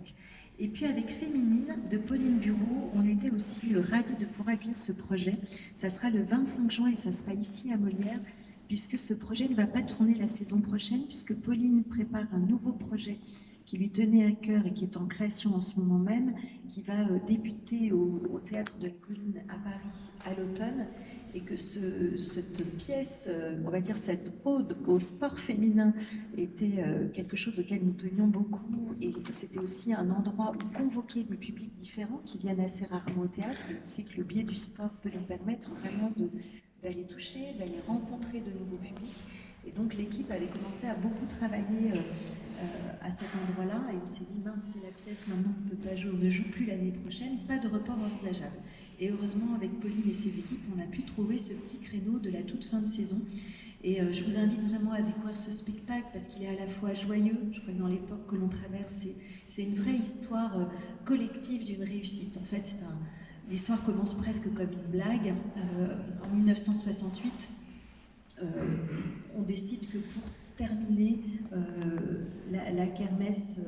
spectacle. Et puis avec Féminine de Pauline Bureau, on était aussi ravis de pouvoir accueillir ce projet. Ça sera le 25 juin et ça sera ici à Molière, puisque ce projet ne va pas tourner la saison prochaine, puisque Pauline prépare un nouveau projet qui lui tenait à cœur et qui est en création en ce moment même, qui va débuter au Théâtre de la Colline à Paris à l'automne, et que cette pièce, on va dire cette ode au sport féminin, était quelque chose auquel nous tenions beaucoup, et c'était aussi un endroit où convoquer des publics différents qui viennent assez rarement au théâtre. On sait que le biais du sport peut nous permettre vraiment d'aller toucher, d'aller rencontrer de nouveaux publics. Et donc l'équipe avait commencé à beaucoup travailler à cet endroit-là, et on s'est dit, mince, si la pièce maintenant on peut pas jouer, on ne joue plus l'année prochaine, pas de report envisageable. Et heureusement, avec Pauline et ses équipes, on a pu trouver ce petit créneau de la toute fin de saison. Et je vous invite vraiment à découvrir ce spectacle parce qu'il est à la fois joyeux, je crois que dans l'époque que l'on traverse, c'est une vraie histoire collective d'une réussite. En fait, l'histoire commence presque comme une blague. En 1968, on décide que pour terminer la kermesse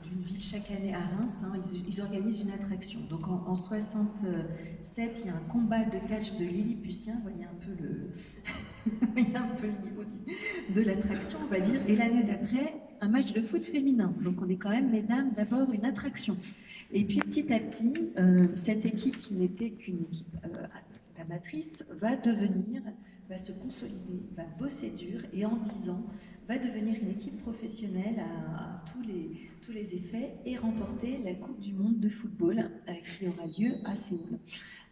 d'une ville chaque année à Reims, hein, ils organisent une attraction. Donc en 67, il y a un combat de catch de Lilliputien, vous voyez un peu voyez un peu le niveau de l'attraction, on va dire. Et l'année d'après, un match de foot féminin. Donc on est quand même, mesdames, d'abord une attraction. Et puis petit à petit, cette équipe qui n'était qu'une équipe amatrice va se consolider, va bosser dur et en 10 ans va devenir une équipe professionnelle à tous les effets et remporter la Coupe du Monde de football qui aura lieu à Séoul.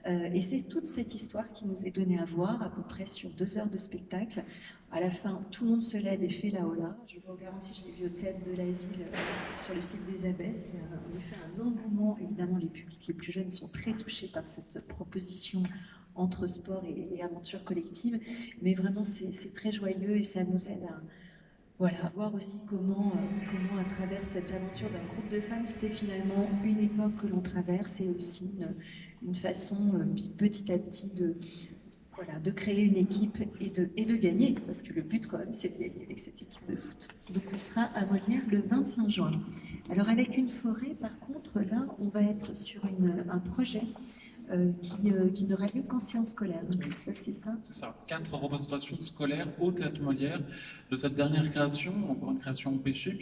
Et c'est toute cette histoire qui nous est donnée à voir à peu près sur 2 heures de spectacle. À la fin, tout le monde se lève et fait la hola. Je vous garantis, je l'ai vu au théâtre de la ville sur le site des Abbesses. Il y a en effet un engouement. Évidemment, les publics les plus jeunes sont très touchés par cette proposition entre sport et aventure collective. Mais vraiment, c'est très joyeux et ça nous aide à, voilà, voir aussi comment à travers cette aventure d'un groupe de femmes, c'est finalement une époque que l'on traverse et aussi une façon petit à petit voilà, de créer une équipe et de gagner, parce que le but quand même c'est de gagner avec cette équipe de foot. Donc on sera à Molière le 25 juin. Alors avec une forêt, par contre, là on va être sur un projet qui n'aura lieu qu'en séance scolaire. Christophe, c'est ça? C'est ça, 4 représentations scolaires au Théâtre Molière de cette dernière création, encore une création empêchée,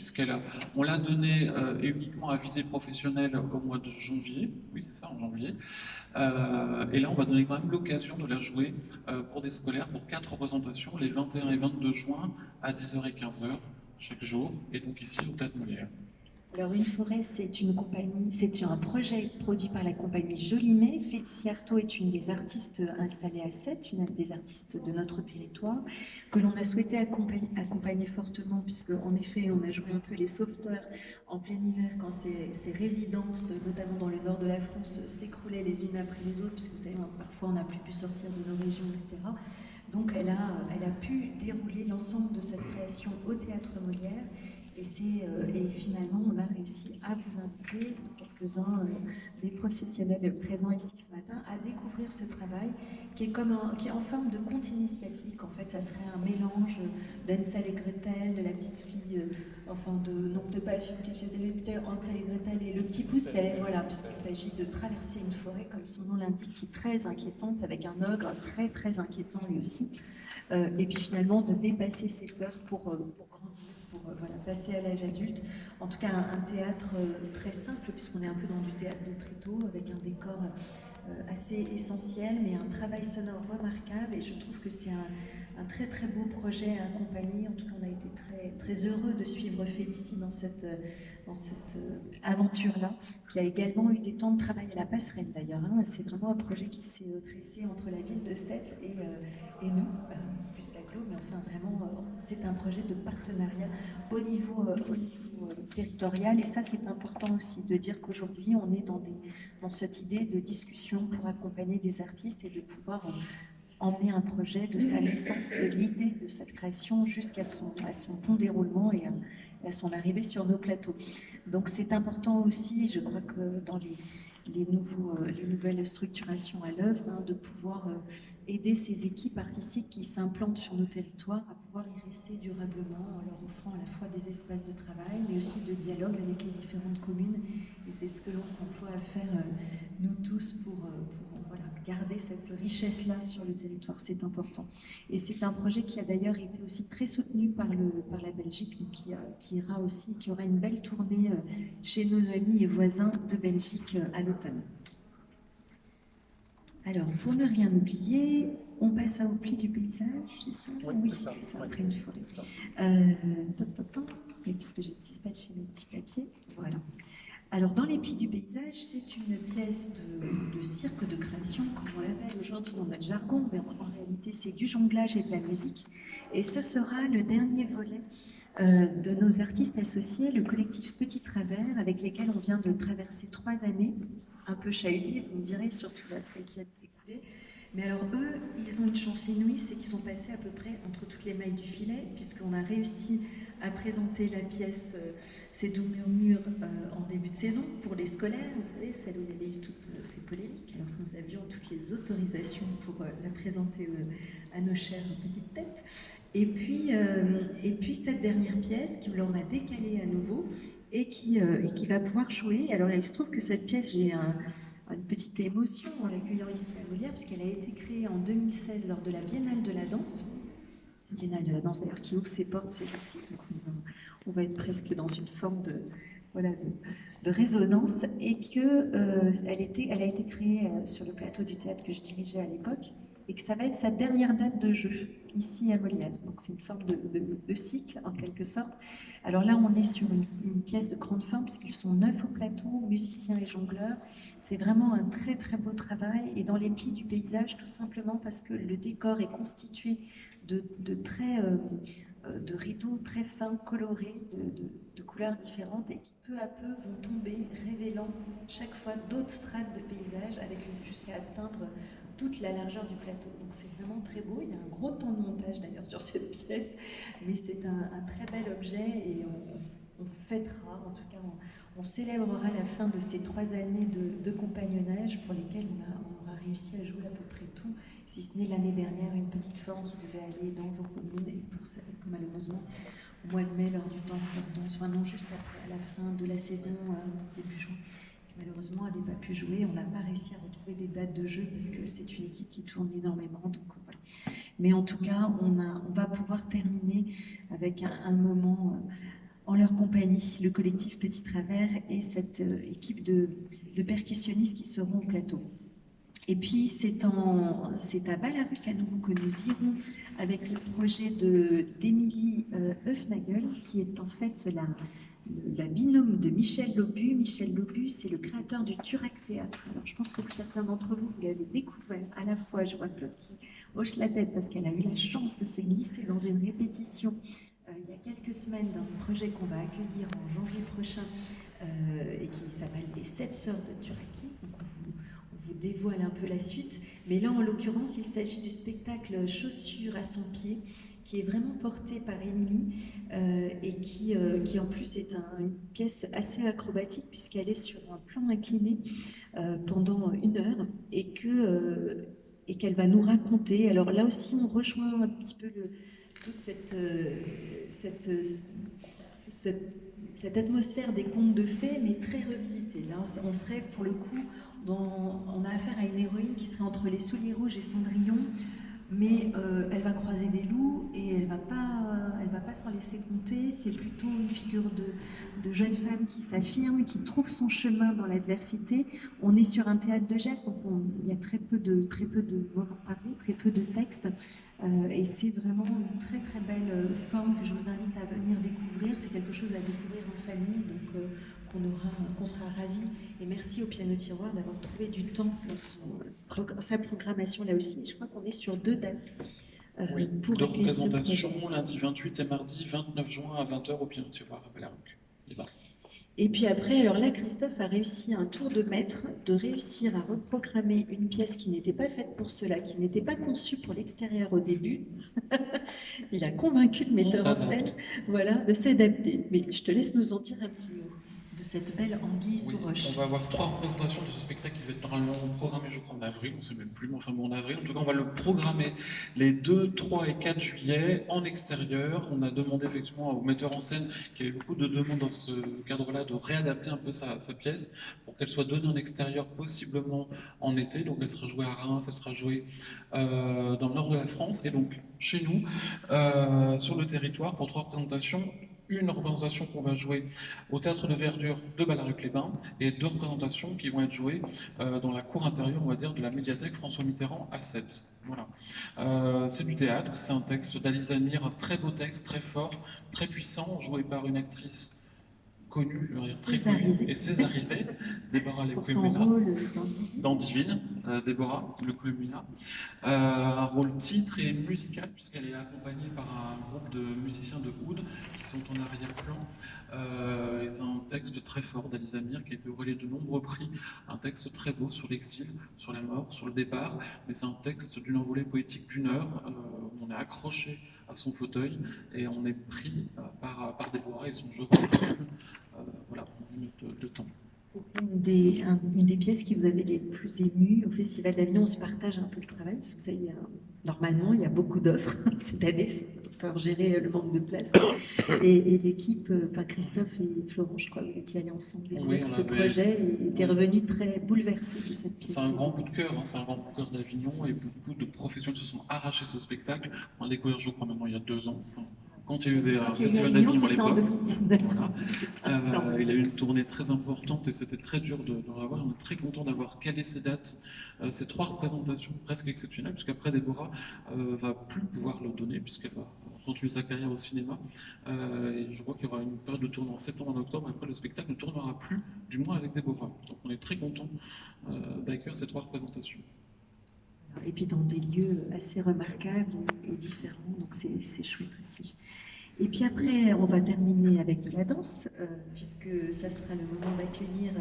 on l'a donnée uniquement à visée professionnelle au mois de janvier, oui c'est ça, en janvier, et là on va donner quand même l'occasion de la jouer pour des scolaires, pour 4 représentations, les 21 et 22 juin à 10h et 15h chaque jour, et donc ici au Théâtre Molière. Alors, Une Forêt, c'est une compagnie, c'est un projet produit par la compagnie Jolimet. Félicie Artaud est une des artistes installées à Sète, une des artistes de notre territoire, que l'on a souhaité accompagner fortement, puisque en effet, on a joué un peu les sauveteurs en plein hiver quand ces résidences, notamment dans le nord de la France, s'écroulaient les unes après les autres, puisque vous savez, parfois on n'a plus pu sortir de nos régions, etc. Donc elle a pu dérouler l'ensemble de cette création au Théâtre Molière. Et finalement, on a réussi à vous inviter, quelques-uns des professionnels présents ici ce matin, à découvrir ce travail qui est en forme de conte initiatique. En fait, ça serait un mélange d'Hansel et Gretel, de la petite fille, non, peut-être pas la petite fille, peut-être Hansel et Gretel et le petit pousset, voilà, puisqu'il s'agit de traverser une forêt, comme son nom l'indique, qui est très inquiétante, avec un ogre très très inquiétant lui aussi. Et puis finalement, de dépasser ses peurs pour grandir. Voilà, passer à l'âge adulte. En tout cas, un théâtre très simple, puisqu'on est un peu dans du théâtre de tréteau, avec un décor assez essentiel, mais un travail sonore remarquable. Et je trouve que c'est un très très beau projet à accompagner. En tout cas, on a été très, très heureux de suivre Félicie dans cette aventure-là, qui a également eu des temps de travail à la passerelle d'ailleurs. Hein. C'est vraiment un projet qui s'est tressé entre la ville de Sète et nous, plus l'agglo, mais enfin vraiment, c'est un projet de partenariat au niveau territorial. Et ça, c'est important aussi de dire qu'aujourd'hui, on est dans cette idée de discussion pour accompagner des artistes et de pouvoir emmener un projet de sa naissance, de l'idée de cette création jusqu'à son bon déroulement et à son arrivée sur nos plateaux. Donc c'est important aussi, je crois que dans les nouvelles structurations à l'œuvre, hein, de pouvoir aider ces équipes artistiques qui s'implantent sur nos territoires à pouvoir pouvoir y rester durablement en leur offrant à la fois des espaces de travail, mais aussi de dialogue avec les différentes communes. Et c'est ce que l'on s'emploie à faire, nous tous, pour voilà, garder cette richesse-là sur le territoire. C'est important. Et c'est un projet qui a d'ailleurs été aussi très soutenu par la Belgique, donc qui aura une belle tournée chez nos amis et voisins de Belgique à l'automne. Alors, pour ne rien oublier, on passe au pli du paysage, c'est ça? Oui, c'est ça, après une forêt. Mais puisque j'ai dispatché mes petits papiers, voilà. Alors, dans les plis du paysage, c'est une pièce de cirque de création, comme on l'appelle aujourd'hui dans notre jargon, mais en réalité, c'est du jonglage et de la musique. Et ce sera le dernier volet de nos artistes associés, le collectif Petit Travers, avec lesquels on vient de traverser 3 années, un peu chahutées, vous me direz, surtout là, celle qui vient de s'écouler. Mais alors eux, ils ont une chance inouïe, c'est qu'ils sont passés à peu près entre toutes les mailles du filet, puisqu'on a réussi à présenter la pièce Ces doux murmures en début de saison pour les scolaires, vous savez, celle où il y avait eu toutes ces polémiques, alors que nous avions toutes les autorisations pour la présenter à nos chères petites têtes. Et puis cette dernière pièce, qui l'on a décalée à nouveau, et qui va pouvoir jouer. Alors il se trouve que cette pièce, j'ai une petite émotion en l'accueillant ici à Molière, puisqu'elle a été créée en 2016 lors de la Biennale de la danse. Biennale de la danse d'ailleurs qui ouvre ses portes ces jours-ci, donc on va être presque dans une forme de résonance, et que elle a été créée sur le plateau du théâtre que je dirigeais à l'époque, et que ça va être sa dernière date de jeu ici à Molière. Donc c'est une forme de cycle en quelque sorte. Alors là, on est sur une pièce de grande forme puisqu'ils sont 9 au plateau, musiciens et jongleurs. C'est vraiment un très très beau travail, et dans les plis du paysage, tout simplement parce que le décor est constitué de rideaux très fins, colorés, de couleurs différentes, et qui peu à peu vont tomber, révélant chaque fois d'autres strates de paysage, jusqu'à atteindre toute la largeur du plateau. Donc c'est vraiment très beau. Il y a un gros temps de montage d'ailleurs sur cette pièce, mais c'est un très bel objet, et on fêtera, en tout cas on célébrera la fin de ces 3 années de compagnonnage pour lesquelles on aura réussi à jouer à peu près tout, si ce n'est l'année dernière une petite forme qui devait aller dans vos communes, et pour ça, que malheureusement au mois de mai, lors du temps fort danse, enfin non, juste après, à la fin de la saison, début juin, malheureusement n'avait pas pu jouer. On n'a pas réussi à retrouver des dates de jeu parce que c'est une équipe qui tourne énormément, donc voilà. Mais en tout cas, on va pouvoir terminer avec un moment en leur compagnie, le collectif Petit Travers et cette équipe de percussionnistes qui seront au plateau. Et puis c'est à Balaruc à nouveau que nous irons avec le projet d'Émilie Höfnagel, qui est en fait la binôme de Michel Lobu. Michel Lobu, c'est le créateur du Turac Théâtre. Alors je pense que certains d'entre vous l'avez découvert à la fois. Je vois Claude qui hoche la tête parce qu'elle a eu la chance de se glisser dans une répétition il y a quelques semaines dans ce projet qu'on va accueillir en janvier prochain et qui s'appelle Les 7 Sœurs de Turaki. Donc on vous dévoile un peu la suite, mais là en l'occurrence il s'agit du spectacle Chaussures à son pied, qui est vraiment porté par Émilie et qui en plus est une pièce assez acrobatique puisqu'elle est sur un plan incliné pendant 1 heure, et qu'elle va nous raconter. Alors là aussi on rejoint un petit peu toute cette atmosphère des contes de fées, mais très revisitée. Là, on serait pour le coup, on a affaire à une héroïne qui serait entre les Souliers Rouges et Cendrillon, mais elle va croiser des loups et elle va pas s'en laisser compter. C'est plutôt une figure de jeune femme qui s'affirme, qui trouve son chemin dans l'adversité. On est sur un théâtre de gestes, donc il y a très peu de moments parlés, très peu de textes, et c'est vraiment une très très belle forme que je vous invite à venir découvrir. C'est quelque chose à découvrir en famille, donc qu'on sera ravis. Et merci au Piano Tiroir d'avoir trouvé du temps dans sa programmation là aussi. Je crois qu'on est sur 2 dates. Oui, pour 2 représentations, lundi 28 et mardi 29 juin à 20 h au Piano Tiroir à Balaruc. Et puis après, alors là, Christophe a réussi un tour de maître de réussir à reprogrammer une pièce qui n'était pas faite pour cela, qui n'était pas conçue pour l'extérieur au début. Il a convaincu le metteur en scène, voilà, de s'adapter. Mais je te laisse nous en dire un petit mot. de cette belle anguille Oui, sous roche. on va avoir 3 représentations de ce spectacle qui va être normalement programmé, je crois, en avril, on ne sait même plus, mais enfin bon, en avril. En tout cas, on va le programmer les 2, 3 et 4 juillet en extérieur. On a demandé effectivement au metteur en scène, qui avait beaucoup de demandes dans ce cadre-là, de réadapter un peu sa pièce pour qu'elle soit donnée en extérieur, possiblement en été. Donc elle sera jouée à Reims, elle sera jouée dans le nord de la France et donc chez nous, sur le territoire, pour 3 représentations. Une représentation qu'on va jouer au théâtre de verdure de Ballaruc-les-Bains et 2 représentations qui vont être jouées dans la cour intérieure, on va dire, de la médiathèque François Mitterrand à 7. Voilà. C'est du théâtre, c'est un texte d'Alice Amir, un très beau texte, très fort, très puissant, joué par une actrice connue, je veux dire très connue, et césarisée, Déborah Pour son Lequemina, rôle dans dans Divine, Déborah Lequemina. Un rôle titre et musical, puisqu'elle est accompagnée par un groupe de musiciens de oud qui sont en arrière-plan. Et c'est un texte très fort d'Alice Amir qui a été relais de nombreux prix. Un texte très beau sur l'exil, sur la mort, sur le départ. Mais c'est un texte d'une envolée poétique d'1 heure. Où on est accroché à son fauteuil et on est pris par Déborah et son jeu remarquable. Voilà, pour une minute de temps. C'était une des pièces qui vous avait les plus émues au Festival d'Avignon. On se partage un peu le travail, parce que ça, normalement, il y a beaucoup d'offres cette année, il va falloir gérer le manque de place. Et l'équipe, enfin Christophe et Florent, je crois que vous étiez allés ensemble découvrir ce projet et étaient revenus très bouleversés de cette pièce. C'est un grand coup de cœur, hein, c'est un grand coup de cœur d'Avignon et beaucoup de professionnels se sont arrachés ce spectacle. On l'a découvert, je crois, maintenant il y a 2 ans. Enfin, quand il y avait un festival d'Avignon à l'époque. C'était en 2019. Voilà. Il a eu une tournée très importante et c'était très dur de le revoir. On est très content d'avoir calé ces dates, ces 3 représentations presque exceptionnelles, puisqu'après Déborah va plus pouvoir le donner, puisqu'elle va continuer sa carrière au cinéma. Et je crois qu'il y aura une période de tournée en septembre, en octobre. Après, le spectacle ne tournera plus, du moins avec Déborah. Donc on est très content d'accueillir ces 3 représentations. Et puis dans des lieux assez remarquables et différents, donc c'est chouette aussi. Et puis après, on va terminer avec de la danse, puisque ça sera le moment d'accueillir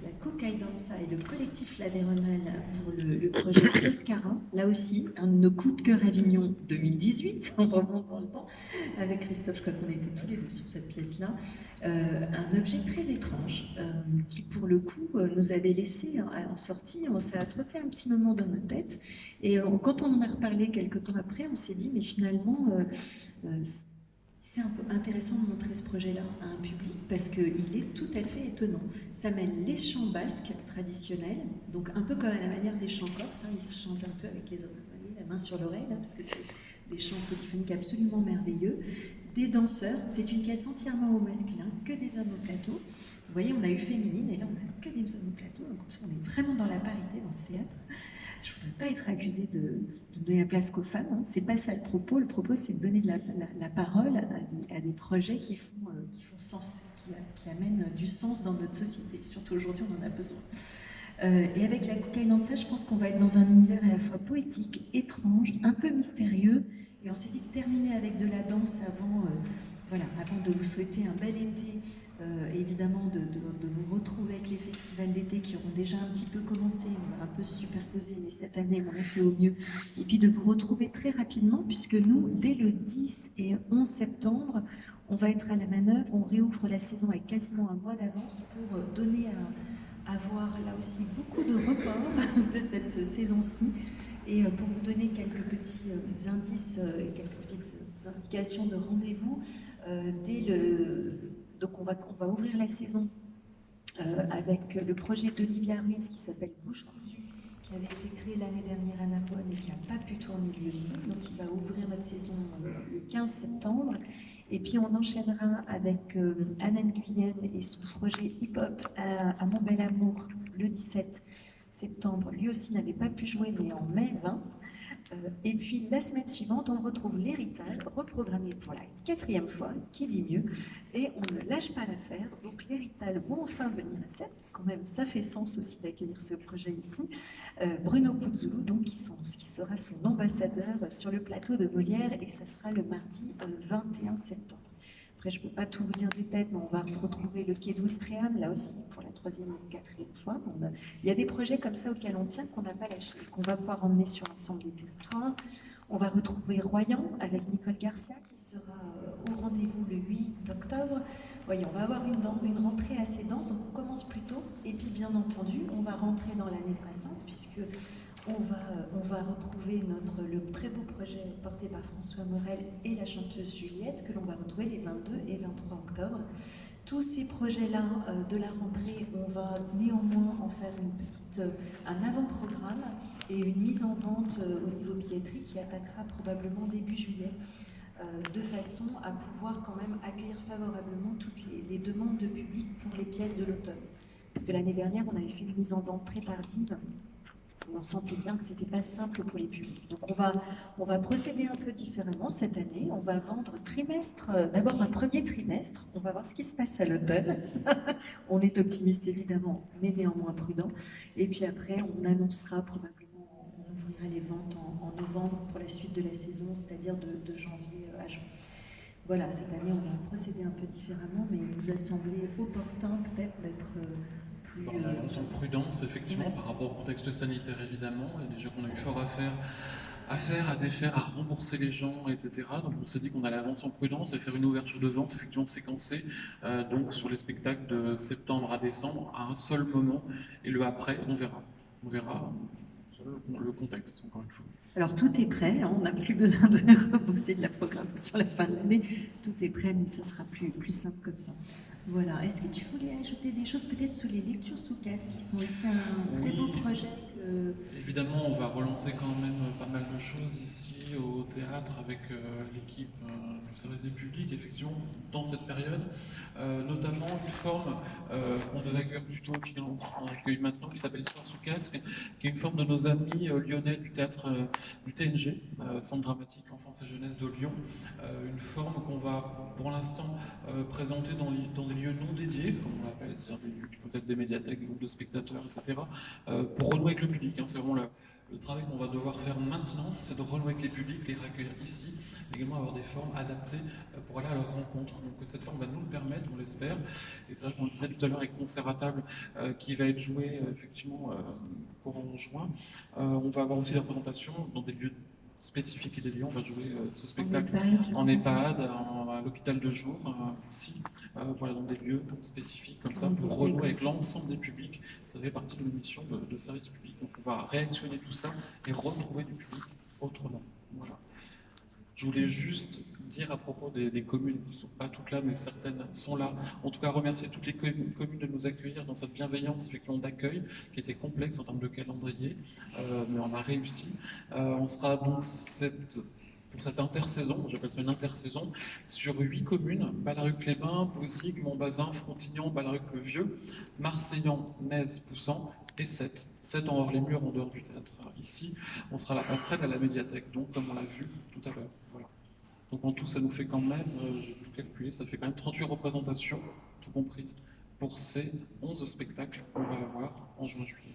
la Cocaille Dansa et le collectif La Véronale pour le projet Oscara. Là aussi, un de nos coups de cœur Avignon 2018, on remonte dans le temps, avec Christophe, je crois qu'on était tous les deux sur cette pièce-là. Un objet très étrange, qui pour le coup nous avait laissé en sortie, ça a trotté un petit moment dans notre tête. Et quand on en a reparlé quelques temps après, on s'est dit, mais finalement, c'est un peu intéressant de montrer ce projet-là à un public parce qu'il est tout à fait étonnant. Ça mêle les chants basques traditionnels, donc un peu comme à la manière des chants corses, hein, ils se chantent un peu avec la main sur l'oreille, parce que c'est des chants polyphoniques absolument merveilleux. Des danseurs, c'est une pièce entièrement au masculin, que des hommes au plateau. Vous voyez, on a eu féminine et là on n'a que des hommes au plateau, donc on est vraiment dans la parité dans ce théâtre. Je ne voudrais pas être accusée de donner la place qu'aux femmes, hein. C'est pas ça le propos. Le propos, c'est de donner la parole à des projets qui font sens, qui amènent du sens dans notre société. Surtout aujourd'hui, on en a besoin. Et avec la Cocaille Dansa, je pense qu'on va être dans un univers à la fois poétique, étrange, un peu mystérieux. Et on s'est dit de terminer avec de la danse avant de vous souhaiter un bel été. Évidemment de vous retrouver avec les festivals d'été qui auront déjà un petit peu commencé, on va un peu se superposer, mais cette année on a fait au mieux, et puis de vous retrouver très rapidement, puisque nous, dès le 10 et 11 septembre, on va être à la manœuvre, on réouvre la saison avec quasiment un mois d'avance pour donner à voir là aussi beaucoup de reports de cette saison-ci, et pour vous donner quelques petits indices et quelques petites indications de rendez-vous, donc on va ouvrir la saison avec le projet d'Olivia Ruiz qui s'appelle Bouche cousue, qui avait été créé l'année dernière à Narbonne et qui n'a pas pu tourner lui aussi. Donc il va ouvrir notre saison le 15 septembre. Et puis on enchaînera avec Anne Nguyen et son projet hip-hop à Mon Bel Amour le 17 septembre. Lui aussi n'avait pas pu jouer, mais en mai 20. Et puis la semaine suivante, on retrouve l'Hérital, reprogrammé pour la 4e fois, qui dit mieux, et on ne lâche pas l'affaire. Donc l'Hérital vont enfin venir à Sète, parce que quand même ça fait sens aussi d'accueillir ce projet ici. Bruno Puzzolo, donc qui sera son ambassadeur sur le plateau de Molière, et ça sera le mardi 21 septembre. Après, je ne peux pas tout vous dire de tête, mais on va retrouver le quai d'Ouistreham, là aussi, pour la 3e ou 4e fois. Il y a des projets comme ça auxquels on tient, qu'on n'a pas lâché, qu'on va pouvoir emmener sur l'ensemble des territoires. On va retrouver Royan avec Nicole Garcia, qui sera au rendez-vous le 8 octobre. Voyez, on va avoir une rentrée assez dense, donc on commence plus tôt. Et puis, bien entendu, on va rentrer dans l'année Brassens, puisque on va retrouver le très beau projet porté par François Morel et la chanteuse Juliette, que l'on va retrouver les 22 et 23 octobre. Tous ces projets-là de la rentrée, on va néanmoins en faire un avant-programme et une mise en vente au niveau billetterie qui attaquera probablement début juillet, de façon à pouvoir quand même accueillir favorablement toutes les demandes de public pour les pièces de l'automne. Parce que l'année dernière, on avait fait une mise en vente très tardive. On sentait bien que ce n'était pas simple pour les publics. Donc on va procéder un peu différemment cette année. On va vendre d'abord un premier trimestre. On va voir ce qui se passe à l'automne. On est optimiste évidemment, mais néanmoins prudent. Et puis après, on annoncera probablement, on ouvrira les ventes en novembre pour la suite de la saison, c'est-à-dire de janvier à juin. Voilà, cette année, on va procéder un peu différemment, mais il nous a semblé opportun peut-être d'être plus... On avance en prudence, effectivement, par rapport au contexte sanitaire, évidemment. Il y a déjà qu'on a eu fort à faire, à défaire, à rembourser les gens, etc. Donc on s'est dit qu'on allait avancer en prudence et faire une ouverture de vente, effectivement séquencée, donc sur les spectacles de septembre à décembre, à un seul moment. Et le après, on verra. On verra le contexte, encore une fois. Alors tout est prêt, hein, on n'a plus besoin de rebosser de la programmation à la fin de l'année. Tout est prêt, mais ça sera plus simple comme ça. Voilà. Est-ce que tu voulais ajouter des choses peut-être sur les lectures sous casque, qui sont aussi un très beau projet Évidemment, on va relancer quand même pas mal de choses ici au théâtre avec l'équipe du service des publics, effectivement, dans cette période, notamment une forme qu'on devait accueillir plutôt, qui on accueille maintenant, qui s'appelle Histoire sous casque, qui est une forme de nos amis lyonnais du théâtre du TNG, Centre dramatique enfance et jeunesse de Lyon, une forme qu'on va pour l'instant présenter dans des lieux non dédiés, comme on l'appelle, c'est-à-dire des lieux qui peuvent être des médiathèques, des groupes de spectateurs, etc., pour renouer avec le public. Hein, c'est vraiment le travail qu'on va devoir faire maintenant, c'est de renouer avec les publics, les recueillir ici, mais également avoir des formes adaptées pour aller à leur rencontre. Donc cette forme va nous le permettre, on l'espère. Et c'est vrai qu'on le disait tout à l'heure avec Concert à table, qui va être joué effectivement courant juin. On va avoir aussi la représentation dans des lieux spécifiques et des lieux. On va jouer ce spectacle en EHPAD, à l'hôpital de jour, ici, voilà, dans des lieux spécifiques comme ça, pour renouer avec l'ensemble des publics. Ça fait partie de nos missions de service public. Donc on va réactionner tout ça et retrouver du public autrement. Voilà. Je voulais juste dire à propos des communes, qui ne sont pas toutes là, mais certaines sont là. En tout cas, remercier toutes les communes de nous accueillir dans cette bienveillance, effectivement, d'accueil, qui était complexe en termes de calendrier, mais on a réussi. On sera donc pour cette intersaison, j'appelle ça une intersaison, sur 8 communes, Ballaruc-les-Bains, Bouzigues, Montbazin, Frontignan, Ballaruc-le-Vieux, Marseillan, Metz, Poussan, et 7 en hors les murs, en dehors du théâtre. Ici, on sera à la passerelle à la médiathèque, donc comme on l'a vu tout à l'heure. Voilà. Donc en tout, ça nous fait quand même, j'ai tout calculé, ça fait quand même 38 représentations, tout comprises, pour ces 11 spectacles qu'on va avoir en juin-juillet.